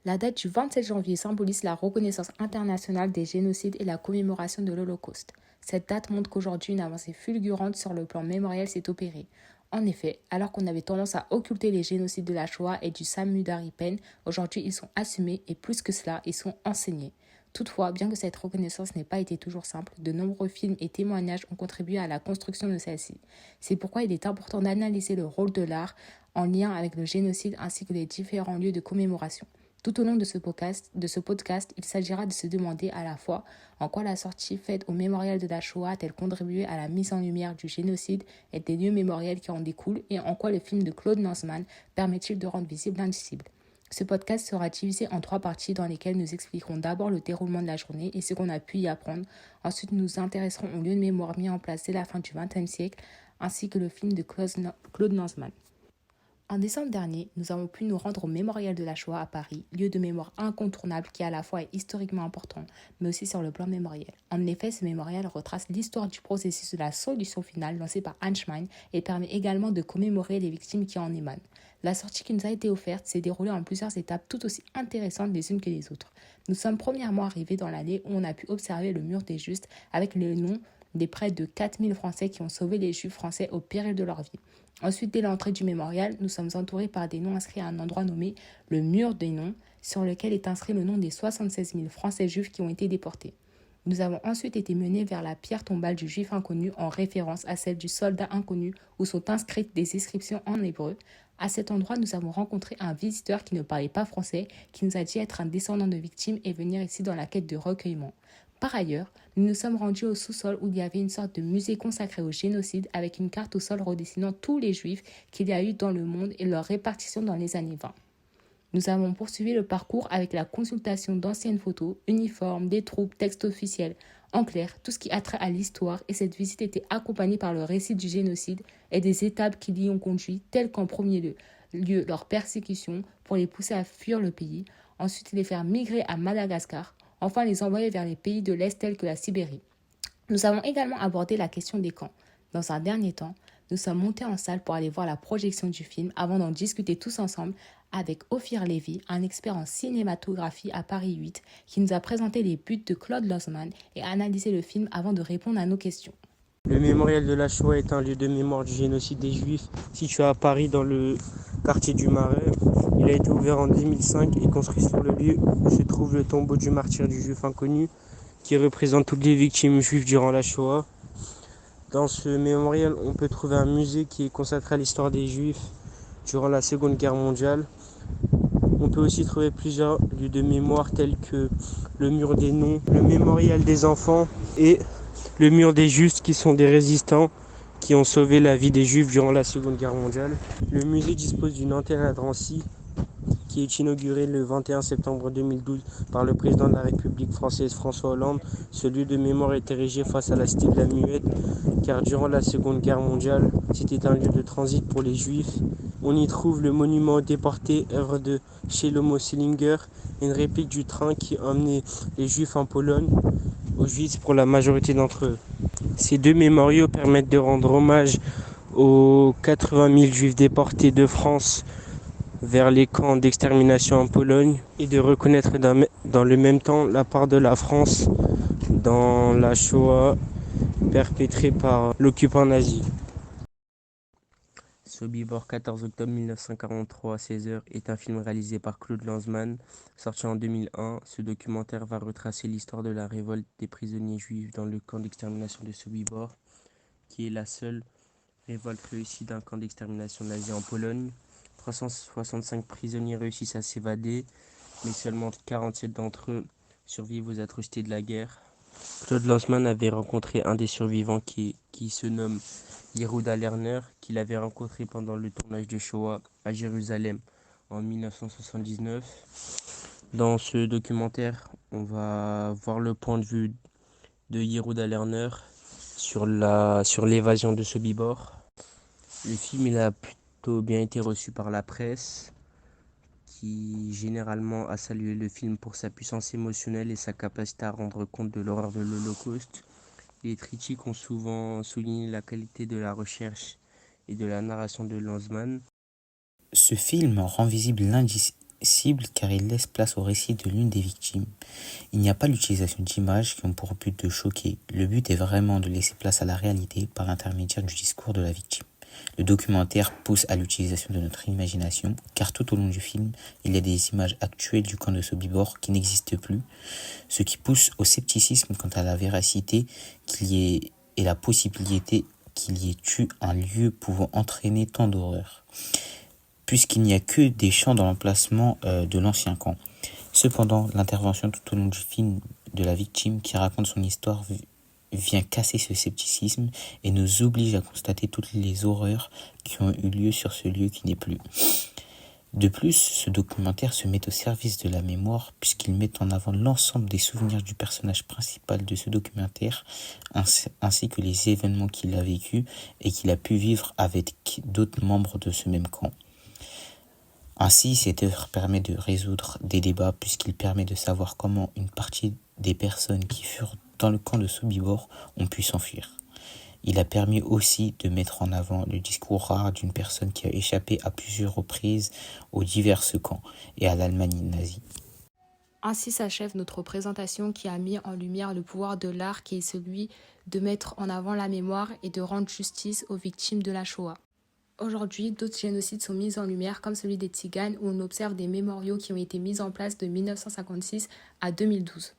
La date du 27 janvier symbolise la reconnaissance internationale des génocides et la commémoration de l'Holocauste. Cette date montre qu'aujourd'hui une avancée fulgurante sur le plan mémoriel s'est opérée. En effet, alors qu'on avait tendance à occulter les génocides de la Shoah et du Samudari Pen, aujourd'hui ils sont assumés et plus que cela, ils sont enseignés. Toutefois, bien que cette reconnaissance n'ait pas été toujours simple, de nombreux films et témoignages ont contribué à la construction de celle-ci. C'est pourquoi il est important d'analyser le rôle de l'art en lien avec le génocide ainsi que les différents lieux de commémoration. Tout au long de ce podcast, il s'agira de se demander à la fois en quoi la sortie faite au mémorial de la Shoah a-t-elle contribué à la mise en lumière du génocide et des lieux mémoriels qui en découlent et en quoi le film de Claude Lanzmann permet-il de rendre visible l'indicible. Ce podcast sera divisé en 3 parties dans lesquelles nous expliquerons d'abord le déroulement de la journée et ce qu'on a pu y apprendre. Ensuite, nous nous intéresserons aux lieux de mémoire mis en place dès la fin du XXe siècle ainsi que le film de Claude Lanzmann. En décembre dernier, nous avons pu nous rendre au Mémorial de la Shoah à Paris, lieu de mémoire incontournable qui à la fois est historiquement important, mais aussi sur le plan mémoriel. En effet, ce mémorial retrace l'histoire du processus de la solution finale lancé par Einstein et permet également de commémorer les victimes qui en émanent. La sortie qui nous a été offerte s'est déroulée en plusieurs étapes tout aussi intéressantes les unes que les autres. Nous sommes premièrement arrivés dans l'année où on a pu observer le mur des justes avec le nom des près de 4000 Français qui ont sauvé les Juifs français au péril de leur vie. Ensuite, dès l'entrée du mémorial, nous sommes entourés par des noms inscrits à un endroit nommé le mur des noms, sur lequel est inscrit le nom des 76 000 Français juifs qui ont été déportés. Nous avons ensuite été menés vers la pierre tombale du juif inconnu en référence à celle du soldat inconnu où sont inscrites des inscriptions en hébreu. À cet endroit, nous avons rencontré un visiteur qui ne parlait pas français, qui nous a dit être un descendant de victimes et venir ici dans la quête de recueillement. Par ailleurs, nous nous sommes rendus au sous-sol où il y avait une sorte de musée consacré au génocide avec une carte au sol redessinant tous les juifs qu'il y a eu dans le monde et leur répartition dans les années 20. Nous avons poursuivi le parcours avec la consultation d'anciennes photos, uniformes, des troupes, textes officiels. En clair, tout ce qui a trait à l'histoire et cette visite était accompagnée par le récit du génocide et des étapes qui l'y ont conduit, telles qu'en premier lieu leur persécution pour les pousser à fuir le pays, ensuite les faire migrer à Madagascar, enfin les envoyer vers les pays de l'Est tels que la Sibérie. Nous avons également abordé la question des camps. Dans un dernier temps, nous sommes montés en salle pour aller voir la projection du film avant d'en discuter tous ensemble avec Ophir Lévy, un expert en cinématographie à Paris 8, qui nous a présenté les buts de Claude Lanzmann et analysé le film avant de répondre à nos questions. Le mémorial de la Shoah est un lieu de mémoire du génocide des Juifs situé à Paris dans le quartier du Marais. Il a été ouvert en 2005 et construit sur le lieu où se trouve le tombeau du martyr du Juif inconnu qui représente toutes les victimes juives durant la Shoah. Dans ce mémorial, on peut trouver un musée qui est consacré à l'histoire des Juifs durant la Seconde Guerre mondiale. On peut aussi trouver plusieurs lieux de mémoire tels que le mur des noms, le mémorial des enfants et le mur des justes qui sont des résistants qui ont sauvé la vie des Juifs durant la Seconde Guerre mondiale. Le musée dispose d'une antenne à Drancy qui est inaugurée le 21 septembre 2012 par le président de la République française François Hollande. Ce lieu de mémoire est érigé face à la cité de la Muette car durant la Seconde Guerre mondiale, c'était un lieu de transit pour les Juifs. On y trouve le monument aux déportés, œuvre de Shlomo Selinger, une réplique du train qui emmenait les Juifs en Pologne, Auschwitz pour la majorité d'entre eux. Ces deux mémoriaux permettent de rendre hommage aux 80 000 Juifs déportés de France vers les camps d'extermination en Pologne et de reconnaître dans le même temps la part de la France dans la Shoah perpétrée par l'occupant nazi. Sobibor, 14 octobre 1943 à 16h, est un film réalisé par Claude Lanzmann, sorti en 2001. Ce documentaire va retracer l'histoire de la révolte des prisonniers juifs dans le camp d'extermination de Sobibor, qui est la seule révolte réussie d'un camp d'extermination nazi en Pologne. 365 prisonniers réussissent à s'évader, mais seulement 47 d'entre eux survivent aux atrocités de la guerre. Claude Lanzmann avait rencontré un des survivants qui se nomme Yehuda Lerner, qu'il avait rencontré pendant le tournage de Shoah à Jérusalem en 1979. Dans ce documentaire, on va voir le point de vue de Yehuda Lerner sur l'évasion de Sobibor. Le film il a plutôt bien été reçu par la presse, qui généralement a salué le film pour sa puissance émotionnelle et sa capacité à rendre compte de l'horreur de l'Holocauste. Les critiques ont souvent souligné la qualité de la recherche et de la narration de Lanzmann. Ce film rend visible cible car il laisse place au récit de l'une des victimes. Il n'y a pas l'utilisation d'images qui ont pour but de choquer. Le but est vraiment de laisser place à la réalité par l'intermédiaire du discours de la victime. Le documentaire pousse à l'utilisation de notre imagination, car tout au long du film, il y a des images actuelles du camp de Sobibor qui n'existent plus, ce qui pousse au scepticisme quant à la véracité qu'il y ait et la possibilité qu'il y ait eu un lieu pouvant entraîner tant d'horreur, puisqu'il n'y a que des champs dans l'emplacement de l'ancien camp. Cependant, l'intervention tout au long du film de la victime qui raconte son histoire vient casser ce scepticisme et nous oblige à constater toutes les horreurs qui ont eu lieu sur ce lieu qui n'est plus. De plus, ce documentaire se met au service de la mémoire puisqu'il met en avant l'ensemble des souvenirs du personnage principal de ce documentaire ainsi que les événements qu'il a vécus et qu'il a pu vivre avec d'autres membres de ce même camp. Ainsi, cette œuvre permet de résoudre des débats puisqu'il permet de savoir comment une partie des personnes qui furent dans le camp de Sobibor ont pu s'enfuir. Il a permis aussi de mettre en avant le discours rare d'une personne qui a échappé à plusieurs reprises aux divers camps et à l'Allemagne nazie. Ainsi s'achève notre présentation qui a mis en lumière le pouvoir de l'art qui est celui de mettre en avant la mémoire et de rendre justice aux victimes de la Shoah. Aujourd'hui, d'autres génocides sont mis en lumière comme celui des Tziganes où on observe des mémoriaux qui ont été mis en place de 1956 à 2012.